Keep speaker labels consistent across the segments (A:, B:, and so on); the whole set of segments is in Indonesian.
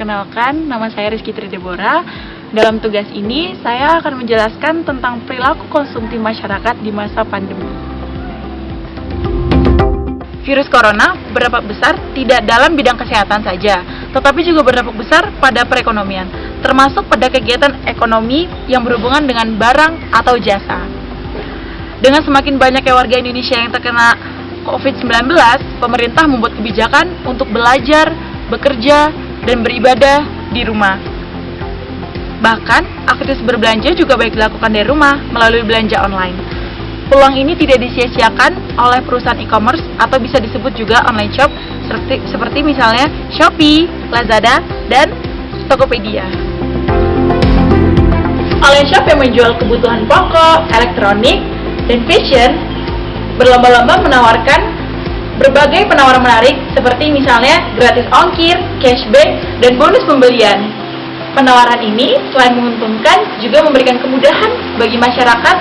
A: perkenalkan, nama saya Rizky Tridebora. Dalam tugas ini, saya akan menjelaskan tentang perilaku konsumtif masyarakat di masa pandemi. Virus corona berdampak besar tidak dalam bidang kesehatan saja, tetapi juga berdampak besar pada perekonomian, termasuk pada kegiatan ekonomi yang berhubungan dengan barang atau jasa. Dengan semakin banyaknya warga Indonesia yang terkena COVID-19, pemerintah membuat kebijakan untuk belajar, bekerja, dan beribadah di rumah. Bahkan, aktivitas berbelanja juga baik dilakukan dari rumah melalui belanja online. Peluang ini tidak disia-siakan oleh perusahaan e-commerce atau bisa disebut juga online shop seperti misalnya Shopee, Lazada, dan Tokopedia. Online shop yang menjual kebutuhan pokok, elektronik, dan fashion berlomba-lomba menawarkan berbagai penawaran menarik seperti misalnya gratis ongkir, cashback, dan bonus pembelian. Penawaran ini selain menguntungkan juga memberikan kemudahan bagi masyarakat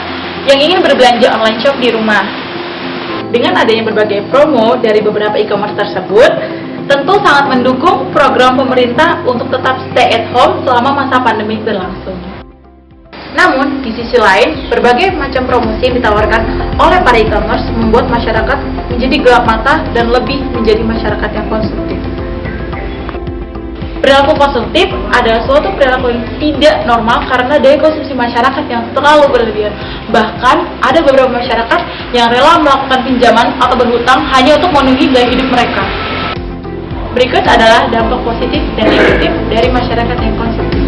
A: yang ingin berbelanja online shop di rumah. Dengan adanya berbagai promo dari beberapa e-commerce tersebut, tentu sangat mendukung program pemerintah untuk tetap stay at home selama masa pandemi berlangsung. Namun, di sisi lain, berbagai macam promosi yang ditawarkan oleh para e-commerce membuat masyarakat menjadi gelap mata dan lebih menjadi masyarakat yang konsumtif. Perilaku konsumtif adalah suatu perilaku yang tidak normal karena daya konsumsi masyarakat yang terlalu berlebihan. Bahkan, ada beberapa masyarakat yang rela melakukan pinjaman atau berhutang hanya untuk memenuhi gaya hidup mereka. Berikut adalah dampak positif dan negatif dari masyarakat yang konsumtif.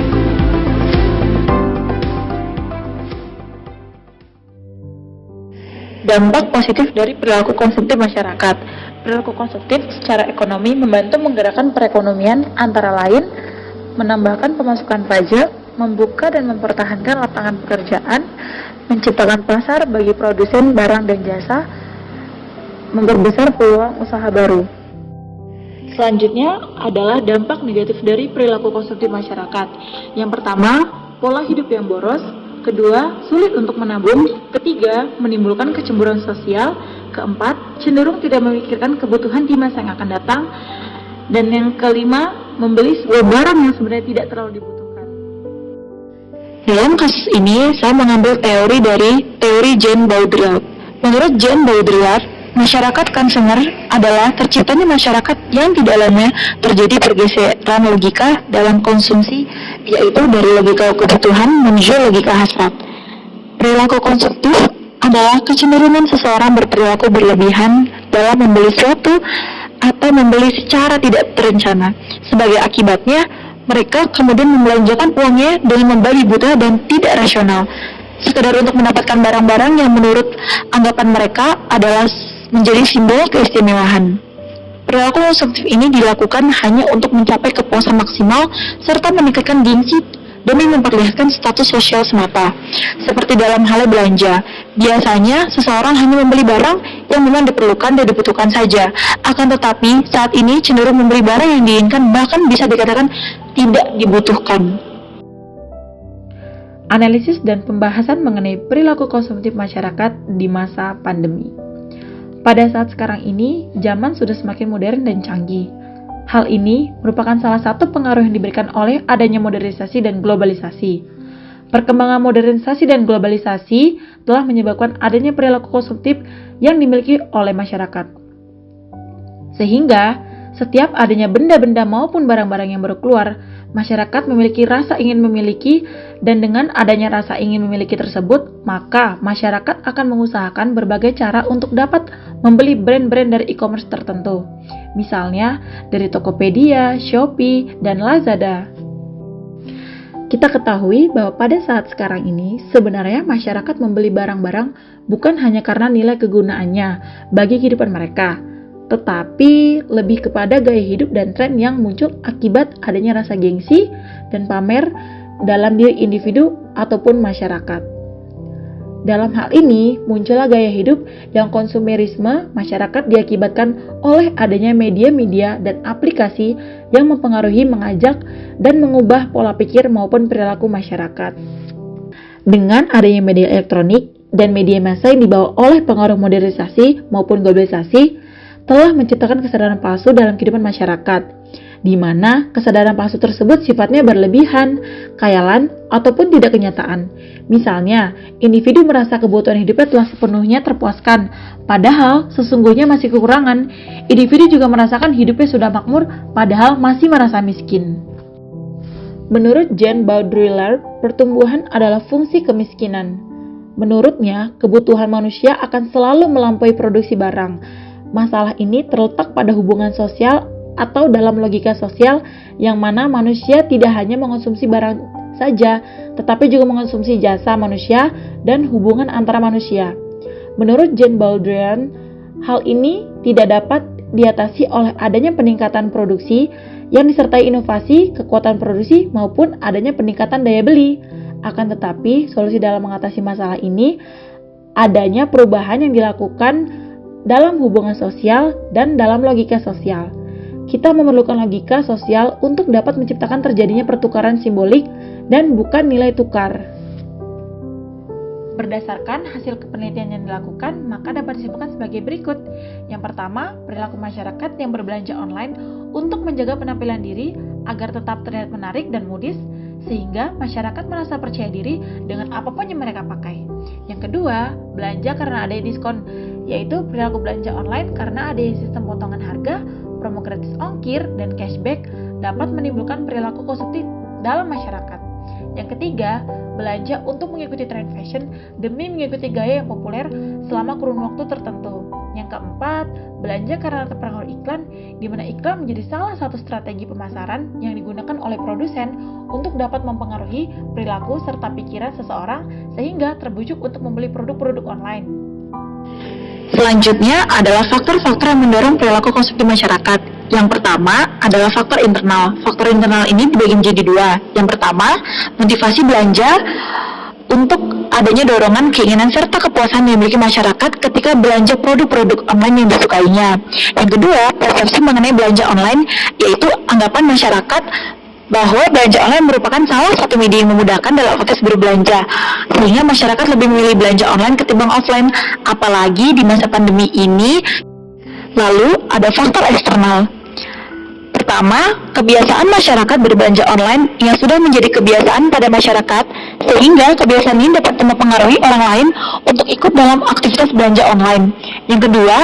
A: Dampak positif dari perilaku konsumtif masyarakat. Perilaku konsumtif secara ekonomi membantu menggerakkan perekonomian antara lain menambahkan pemasukan pajak, membuka dan mempertahankan lapangan pekerjaan, menciptakan pasar bagi produsen barang dan jasa, memperbesar peluang usaha baru. Selanjutnya adalah dampak negatif dari perilaku konsumtif masyarakat. Yang pertama, pola hidup yang boros. Kedua, sulit untuk menabung. Ketiga, menimbulkan kecemburuan sosial. Keempat, cenderung tidak memikirkan kebutuhan di masa yang akan datang. Dan yang kelima, membeli sebuah barang yang sebenarnya tidak terlalu dibutuhkan. Dalam kasus ini, saya mengambil teori dari teori Jane Baudrillard. Menurut Jane Baudrillard, masyarakat konsumer adalah terciptanya masyarakat yang di dalamnya terjadi pergeseran logika dalam konsumsi, yaitu dari logika kebutuhan menuju logika hasrat. Perilaku konsumtif adalah kecenderungan seseorang berperilaku berlebihan dalam membeli sesuatu atau membeli secara tidak terencana. Sebagai akibatnya, mereka kemudian membelanjakan uangnya dengan membagi buta dan tidak rasional, sekedar untuk mendapatkan barang-barang yang menurut anggapan mereka adalah menjadi simbol keistimewaan. Perilaku konsumtif ini dilakukan hanya untuk mencapai kepuasan maksimal serta meningkatkan gengsi demi memperlihatkan status sosial semata. Seperti dalam hal belanja, biasanya seseorang hanya membeli barang yang memang diperlukan dan dibutuhkan saja. Akan tetapi, saat ini cenderung membeli barang yang diinginkan bahkan bisa dikatakan tidak dibutuhkan. Analisis dan pembahasan mengenai perilaku konsumtif masyarakat di masa pandemi. Pada saat sekarang ini, zaman sudah semakin modern dan canggih. Hal ini merupakan salah satu pengaruh yang diberikan oleh adanya modernisasi dan globalisasi. Perkembangan modernisasi dan globalisasi telah menyebabkan adanya perilaku konsumtif yang dimiliki oleh masyarakat. Sehingga, setiap adanya benda-benda maupun barang-barang yang baru keluar, masyarakat memiliki rasa ingin memiliki, dan dengan adanya rasa ingin memiliki tersebut, maka masyarakat akan mengusahakan berbagai cara untuk dapat membeli brand-brand dari e-commerce tertentu. Misalnya, dari Tokopedia, Shopee, dan Lazada. Kita ketahui bahwa pada saat sekarang ini, sebenarnya masyarakat membeli barang-barang bukan hanya karena nilai kegunaannya bagi kehidupan mereka, tetapi lebih kepada gaya hidup dan tren yang muncul akibat adanya rasa gengsi dan pamer dalam diri individu ataupun masyarakat. Dalam hal ini, muncullah gaya hidup yang konsumerisme masyarakat diakibatkan oleh adanya media-media dan aplikasi yang mempengaruhi, mengajak, dan mengubah pola pikir maupun perilaku masyarakat. Dengan adanya media elektronik dan media massa yang dibawa oleh pengaruh modernisasi maupun globalisasi, telah menciptakan kesadaran palsu dalam kehidupan masyarakat. di mana kesadaran palsu tersebut sifatnya berlebihan, khayalan, ataupun tidak kenyataan. Misalnya, individu merasa kebutuhan hidupnya telah sepenuhnya terpuaskan, padahal sesungguhnya masih kekurangan. Individu juga merasakan hidupnya sudah makmur, padahal masih merasa miskin. Menurut Jean Baudrillard, pertumbuhan adalah fungsi kemiskinan. Menurutnya, kebutuhan manusia akan selalu melampaui produksi barang. Masalah ini terletak pada hubungan sosial atau dalam logika sosial yang mana manusia tidak hanya mengonsumsi barang saja, tetapi juga mengonsumsi jasa manusia dan hubungan antara manusia. Menurut Jean Baudrillard, hal ini tidak dapat diatasi oleh adanya peningkatan produksi yang disertai inovasi, kekuatan produksi, maupun adanya peningkatan daya beli. Akan tetapi, solusi dalam mengatasi masalah ini adanya perubahan yang dilakukan dalam hubungan sosial dan dalam logika sosial. Kita memerlukan logika sosial untuk dapat menciptakan terjadinya pertukaran simbolik dan bukan nilai tukar. Berdasarkan hasil penelitian yang dilakukan, maka dapat disimpulkan sebagai berikut. Yang pertama, perilaku masyarakat yang berbelanja online untuk menjaga penampilan diri agar tetap terlihat menarik dan modis, sehingga masyarakat merasa percaya diri dengan apapun yang mereka pakai. Yang kedua, belanja karena ada diskon, yaitu perilaku belanja online karena ada sistem potongan harga, promo gratis ongkir, dan cashback dapat menimbulkan perilaku konsumtif dalam masyarakat. Yang ketiga, belanja untuk mengikuti tren fashion demi mengikuti gaya yang populer selama kurun waktu tertentu. Yang keempat, belanja karena terpengaruh iklan, di mana iklan menjadi salah satu strategi pemasaran yang digunakan oleh produsen untuk dapat mempengaruhi perilaku serta pikiran seseorang sehingga terbujuk untuk membeli produk-produk online. Selanjutnya adalah faktor-faktor yang mendorong perilaku konsumsi masyarakat. Yang pertama adalah faktor internal. Faktor internal ini dibagi menjadi dua. Yang pertama, motivasi belanja untuk adanya dorongan, keinginan, serta kepuasan yang dimiliki masyarakat ketika belanja produk-produk online yang disukainya. Yang kedua, persepsi mengenai belanja online, yaitu anggapan masyarakat bahwa belanja online merupakan salah satu media yang memudahkan dalam proses berbelanja, sehingga masyarakat lebih memilih belanja online ketimbang offline, apalagi di masa pandemi ini. Lalu ada faktor eksternal. Pertama, kebiasaan masyarakat berbelanja online yang sudah menjadi kebiasaan pada masyarakat, sehingga kebiasaan ini dapat mempengaruhi orang lain untuk ikut dalam aktivitas belanja online. Yang kedua,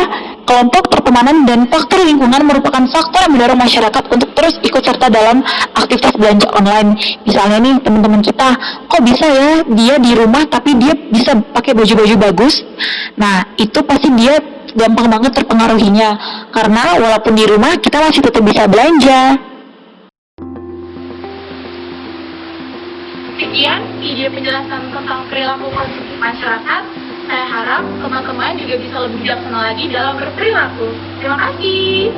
A: kelompok pertemanan dan faktor lingkungan merupakan faktor yang mendorong masyarakat untuk terus ikut serta dalam aktivitas belanja online. Misalnya nih, teman-teman kita, kok bisa ya dia di rumah tapi dia bisa pakai baju-baju bagus? Nah, itu pasti dia gampang banget terpengaruhinya, karena walaupun di rumah kita masih tetap bisa belanja. Sekian video penjelasan tentang perilaku konsumsi masyarakat. Saya harap teman-teman juga bisa lebih bijaksana lagi dalam berperilaku. Terima kasih.